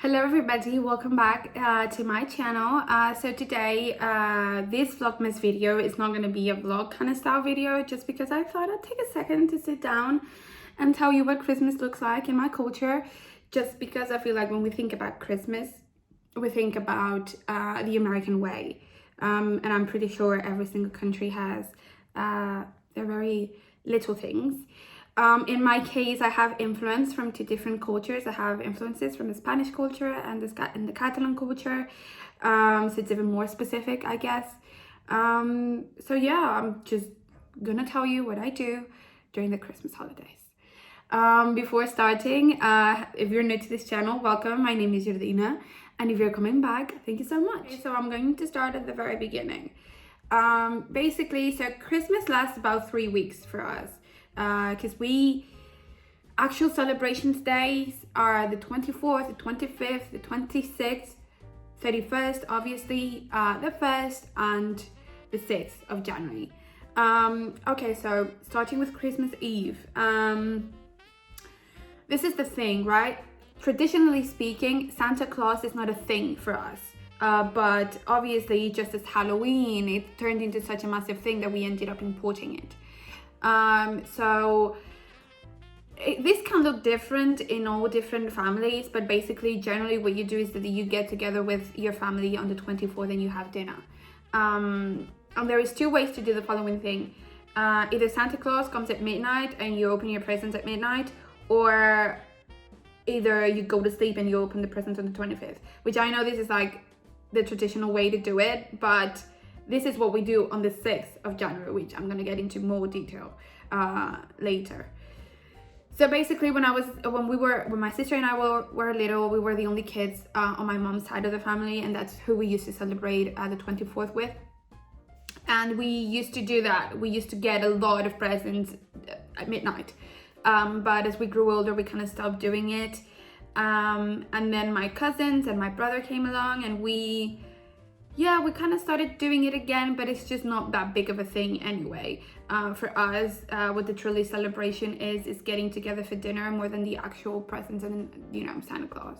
Hello everybody, welcome back to my channel. So today this vlogmas video is not going to be a vlog kind of style video, just because I thought I'd take a second to sit down and tell you what Christmas looks like in my culture, just because I feel like when we think about Christmas we think about the American way, and I'm pretty sure every single country has their very little things. In my case, I have influence from two different cultures. I have influences from the Spanish culture and the Catalan culture, so it's even more specific, I guess. So yeah, I'm just gonna tell you what I do during the Christmas holidays. Before starting, if you're new to this channel, welcome. My name is Jordina, and if you're coming back, thank you so much. Okay, so I'm going to start at the very beginning. Basically, so Christmas lasts about 3 weeks for us. Because actual celebrations days are the 24th, the 25th, the 26th, 31st, obviously, the 1st, and the 6th of January. Okay, so starting with Christmas Eve. This is the thing, right? Traditionally speaking, Santa Claus is not a thing for us. But obviously, just as Halloween, it turned into such a massive thing that we ended up importing it. This can look different in all different families, but basically generally what you do is that you get together with your family on the 24th and you have dinner. And there is two ways to do the following thing. Either Santa Claus comes at midnight and you open your presents at midnight, or either you go to sleep and you open the presents on the 25th, which I know this is like the traditional way to do it, but this is what we do on the 6th of January, which I'm going to get into more detail later. So basically, when my sister and I were little, we were the only kids on my mom's side of the family, and that's who we used to celebrate the 24th with. And we used to do that. We used to get a lot of presents at midnight. But as we grew older, we kind of stopped doing it. And then my cousins and my brother came along, and we kind of started doing it again, but it's just not that big of a thing anyway. For us, what the truly celebration is getting together for dinner more than the actual presents and, Santa Claus.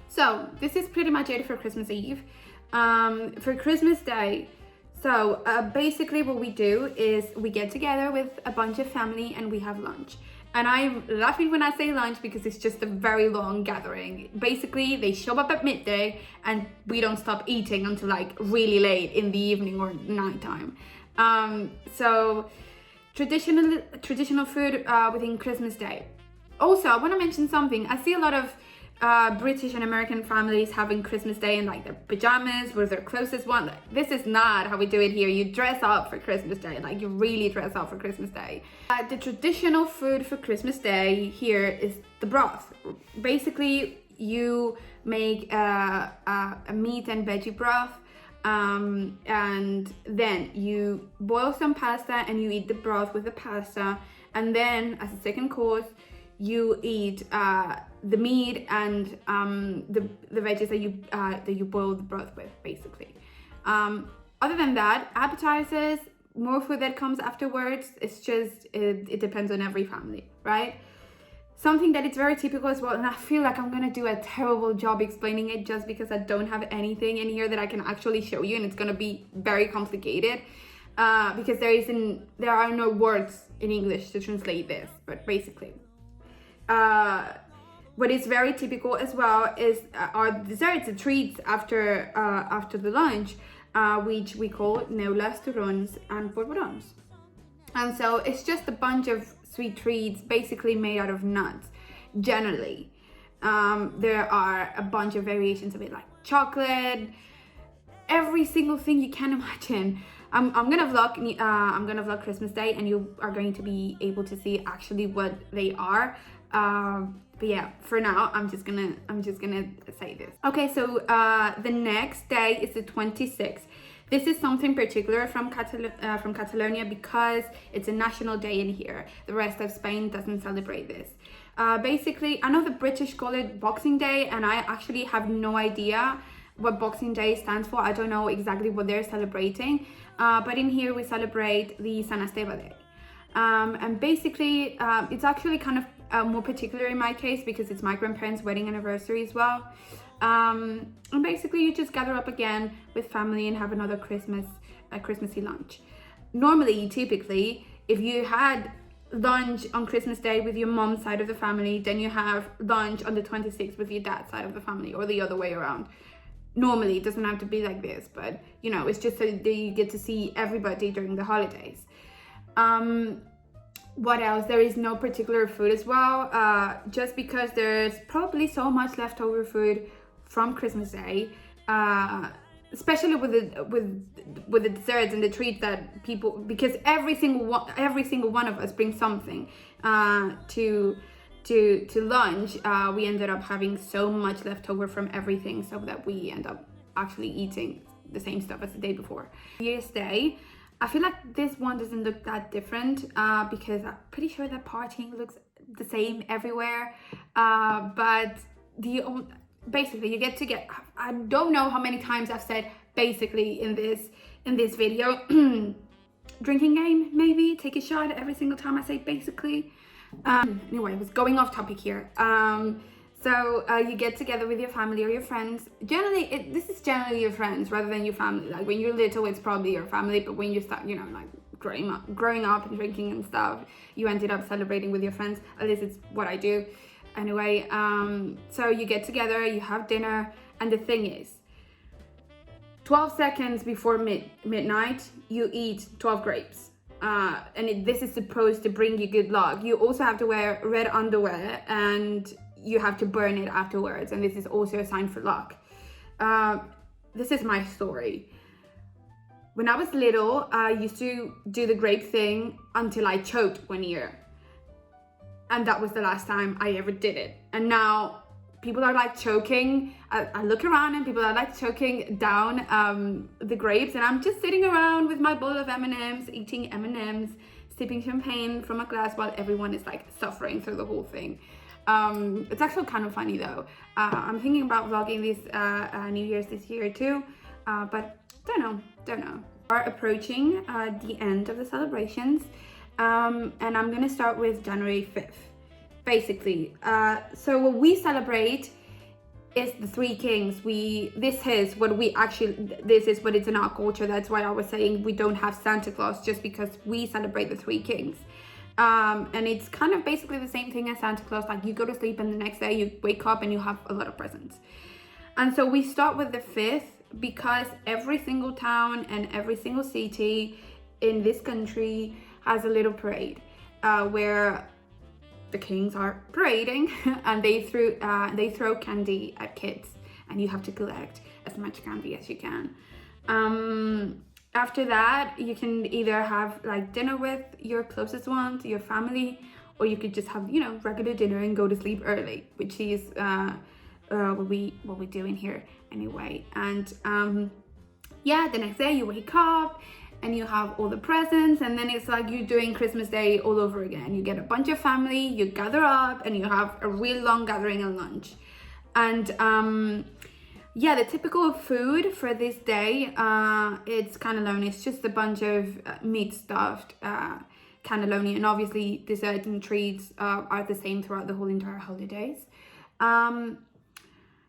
So this is pretty much it for Christmas Eve. For Christmas Day, so basically what we do is we get together with a bunch of family and we have lunch. And I'm laughing when I say lunch because it's just a very long gathering. Basically, they show up at midday and we don't stop eating until like really late in the evening or nighttime. So traditional food within Christmas Day. Also, I want to mention something. I see a lot of British and American families having Christmas Day in like their pajamas with their closest one. Like, this is not how we do it here. You dress up for Christmas Day, like you really dress up for Christmas Day. The traditional food for Christmas Day here is the broth. Basically, you make a meat and veggie broth, and then you boil some pasta and you eat the broth with the pasta, and then as a second course you eat the meat and the veggies that you boil the broth with, basically. Other than that, appetizers, more food that comes afterwards. It's just it depends on every family, right? Something that is very typical as well, and I feel like I'm gonna do a terrible job explaining it just because I don't have anything in here that I can actually show you, and it's gonna be very complicated because there are no words in English to translate this. But basically, what is very typical as well is our desserts and treats after the lunch, which we call neules, turrons, and polvorons. And so it's just a bunch of sweet treats basically made out of nuts. Generally, there are a bunch of variations of it, like chocolate, every single thing you can imagine. I'm gonna vlog Christmas Day, and you are going to be able to see actually what they are. But yeah, for now, I'm just gonna say this. Okay, so the next day is the 26th. This is something particular from Catalonia because it's a national day in here. The rest of Spain doesn't celebrate this. Basically, I know the British call it Boxing Day, and I actually have no idea what Boxing Day stands for. I don't know exactly what they're celebrating, but in here we celebrate the San Esteban Day. And basically, it's actually kind of more particular in my case because it's my grandparents' wedding anniversary as well. And basically you just gather up again with family and have another Christmassy lunch. Normally, typically, if you had lunch on Christmas Day with your mom's side of the family, then you have lunch on the 26th with your dad's side of the family, or the other way around. Normally, it doesn't have to be like this, but you know, it's just so that you get to see everybody during the holidays. What else? There is no particular food as well, just because there's probably so much leftover food from Christmas Day, especially with the desserts and the treats that people, because every single one of us brings something to lunch. We ended up having so much leftover from everything, so that we end up actually eating the same stuff as the day before. New Year's Day, I feel like this one doesn't look that different because I'm pretty sure that partying looks the same everywhere, but basically you get to get, I don't know how many times I've said basically in this video, drinking game, maybe take a shot every single time I say basically. Anyway, I was going off topic here. So you get together with your family or your friends. Generally, this is generally your friends rather than your family. Like when you're little, it's probably your family, but when you start, you know, like growing up and drinking and stuff, you ended up celebrating with your friends. At least it's what I do. Anyway, so you get together, you have dinner, and the thing is, 12 seconds before midnight, you eat 12 grapes. And this is supposed to bring you good luck. You also have to wear red underwear, and you have to burn it afterwards, and this is also a sign for luck. This is my story. When I was little, I used to do the grape thing until I choked one year. And that was the last time I ever did it. And now people are like choking. I look around and people are like choking down the grapes, and I'm just sitting around with my bowl of M&Ms, eating M&Ms, sipping champagne from a glass while everyone is like suffering through the whole thing. It's actually kind of funny though. I'm thinking about vlogging this New Year's this year too, but don't know. We're approaching the end of the celebrations, and I'm gonna start with January 5th. Basically, so what we celebrate is the Three Kings. This is what it's in our culture. That's why I was saying we don't have Santa Claus, just because we celebrate the Three Kings. And it's kind of basically the same thing as Santa Claus. Like you go to sleep and the next day you wake up and you have a lot of presents. And so we start with the 5th because every single town and every single city in this country has a little parade where the kings are parading and they throw candy at kids, and you have to collect as much candy as you can. After that, you can either have like dinner with your closest ones, your family, or you could just have, you know, regular dinner and go to sleep early, which is what we're doing here anyway. And yeah, the next day you wake up and you have all the presents, and then it's like you're doing Christmas Day all over again. You get a bunch of family, you gather up, and you have a real long gathering and lunch. And yeah, the typical food for this day, it's cannelloni. It's just a bunch of meat stuffed cannelloni, and obviously desserts and treats are the same throughout the whole entire holidays.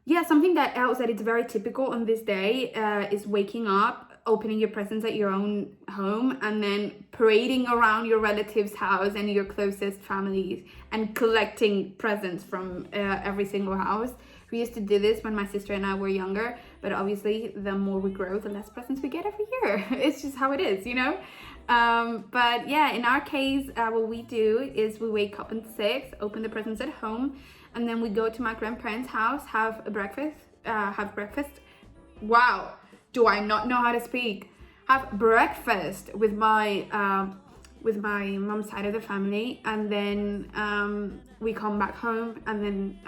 Yeah, something else that is very typical on this day is waking up, opening your presents at your own home, and then parading around your relatives' house and your closest families and collecting presents from every single house. We used to do this when my sister and I were younger, but obviously the more we grow, the less presents we get every year. It's just how it is, you know? But yeah, in our case, what we do is we wake up at 6, open the presents at home, and then we go to my grandparents' house, have breakfast. Wow, do I not know how to speak? Have breakfast with my mom's side of the family, and then we come back home, and then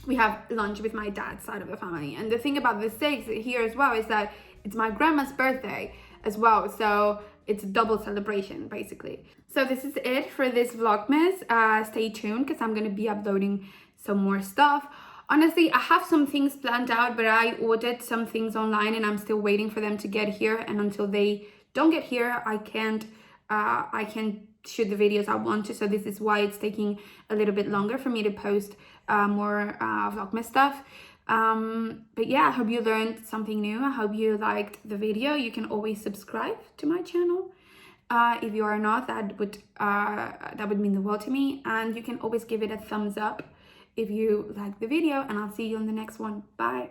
we have lunch with my dad's side of the family. And the thing about the 6th here as well is that it's my grandma's birthday as well, so it's a double celebration basically. So this is it for this vlogmas. Stay tuned because I'm gonna be uploading some more stuff. Honestly, I have some things planned out, but I ordered some things online and I'm still waiting for them to get here, and until they don't get here, I can't shoot the videos I want to, so this is why it's taking a little bit longer for me to post more vlogmas stuff. But yeah, I hope you learned something new. I hope you liked the video. You can always subscribe to my channel. If you are not, that would mean the world to me. And you can always give it a thumbs up if you like the video, and I'll see you on the next one. Bye.